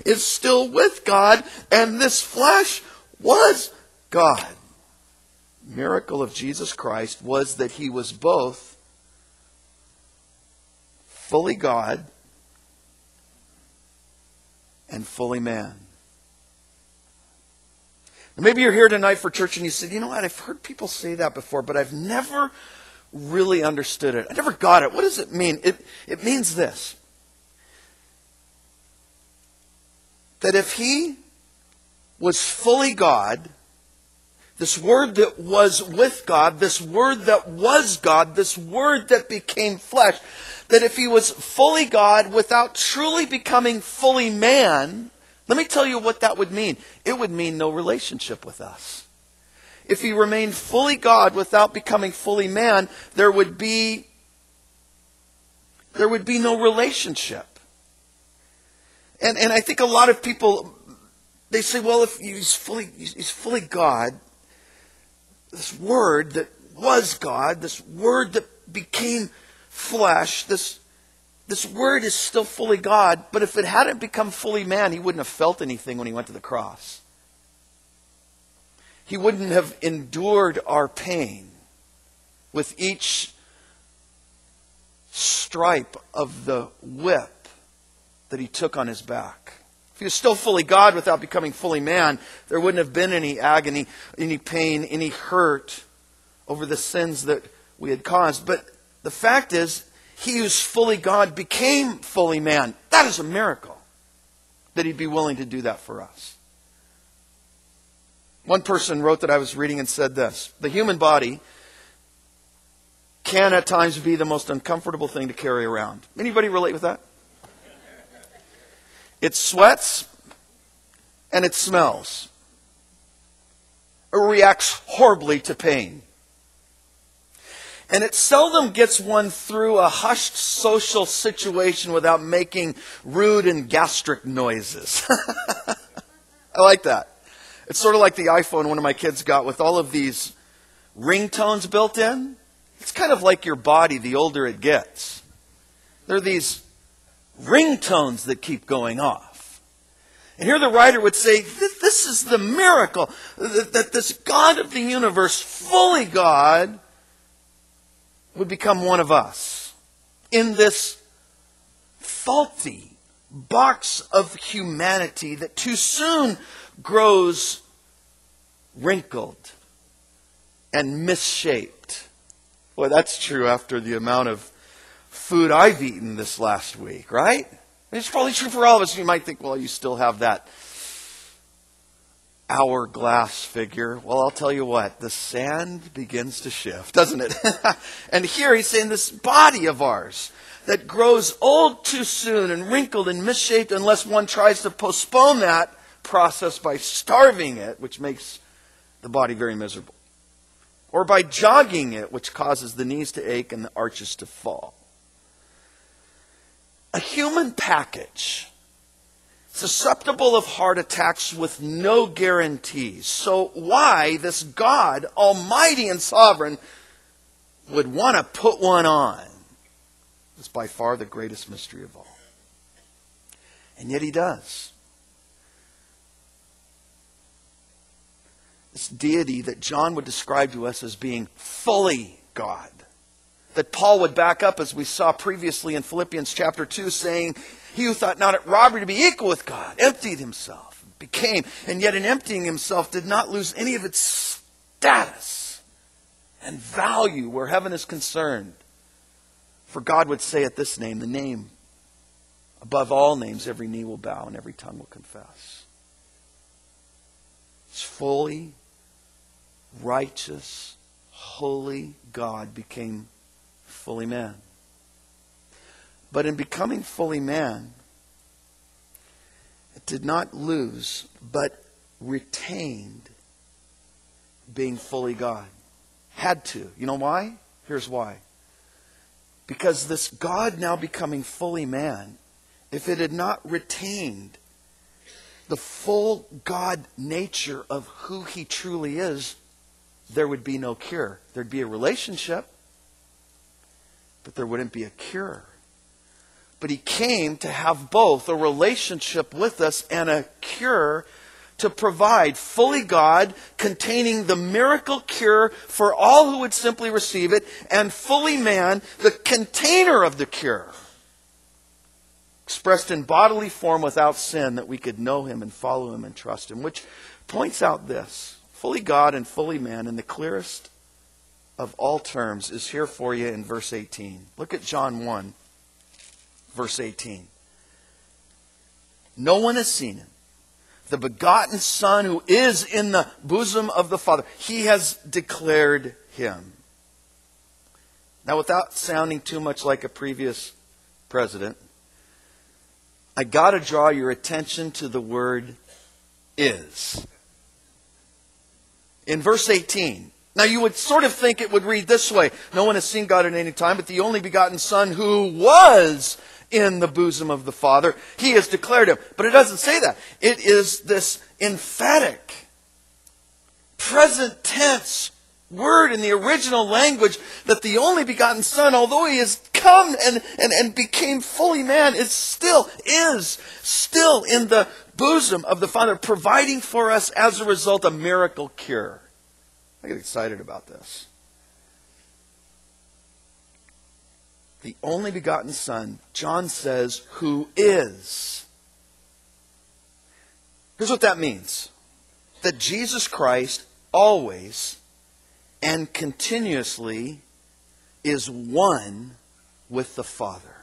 is still with God, and this flesh was God. The miracle of Jesus Christ was that he was both fully God and fully man. And maybe you're here tonight for church and you said, you know what, I've heard people say that before, but I've never really understood it. I never got it. What does it mean? It means this. That if he was fully God, this word that was with God, this word that was God, this word that became flesh, that if he was fully God without truly becoming fully man, let me tell you what that would mean. It would mean no relationship with us. If he remained fully God without becoming fully man, there would be no relationship. And I think a lot of people, they say, well, if he's fully God, this word that was God, this word that became flesh, this word is still fully God, but if it hadn't become fully man, he wouldn't have felt anything when he went to the cross. He wouldn't have endured our pain with each stripe of the whip that he took on his back. If he was still fully God without becoming fully man, there wouldn't have been any agony, any pain, any hurt over the sins that we had caused. But the fact is, he who's fully God became fully man. That is a miracle, that he'd be willing to do that for us. One person wrote that I was reading and said this: the human body can at times be the most uncomfortable thing to carry around. Anybody relate with that? It sweats and it smells. It reacts horribly to pain. And it seldom gets one through a hushed social situation without making rude and gastric noises. I like that. It's sort of like the iPhone one of my kids got with all of these ringtones built in. It's kind of like your body the older it gets. There are these ringtones that keep going off. And here the writer would say, this is the miracle, that this God of the universe, fully God, would become one of us in this faulty box of humanity that too soon grows wrinkled and misshaped. Boy, that's true after the amount of food I've eaten this last week, right? It's probably true for all of us. You might think, well, you still have that hourglass figure. Well, I'll tell you what, the sand begins to shift, doesn't it? And here he's saying this body of ours that grows old too soon and wrinkled and misshaped unless one tries to postpone that process by starving it, which makes the body very miserable. Or by jogging it, which causes the knees to ache and the arches to fall. A human package, susceptible of heart attacks with no guarantees. So why this God, almighty and sovereign, would want to put one on is by far the greatest mystery of all. And yet he does. This deity that John would describe to us as being fully God. That Paul would back up, as we saw previously in Philippians chapter 2, saying, he who thought not it robbery to be equal with God, emptied himself, became, and yet in emptying himself did not lose any of its status and value where heaven is concerned. For God would say at this name, the name above all names, every knee will bow and every tongue will confess. It's fully righteous, holy God became fully man. But in becoming fully man, it did not lose, but retained being fully God. Had to. You know why? Here's why. Because this God now becoming fully man, if it had not retained the full God nature of who he truly is, there would be no cure. There'd be a relationship, but there wouldn't be a cure. But he came to have both a relationship with us and a cure to provide. Fully God, containing the miracle cure for all who would simply receive it, and fully man, the container of the cure, expressed in bodily form without sin, that we could know him and follow him and trust him. Which points out this: fully God and fully man, in the clearest of all terms, is here for you in verse 18. Look at John 1, verse 18. No one has seen him, the begotten Son who is in the bosom of the Father. He has declared him. Now, without sounding too much like a previous president, I got to draw your attention to the word is. In verse 18. Now, you would sort of think it would read this way: no one has seen God at any time, but the only begotten Son who was in the bosom of the Father, he has declared him. But it doesn't say that. It is this emphatic, present tense word in the original language that the only begotten Son, although he has come and became fully man, is still in the bosom of the Father, providing for us as a result a miracle cure. I get excited about this. The only begotten Son, John says, who is. Here's what that means: that Jesus Christ always and continuously is one with the Father.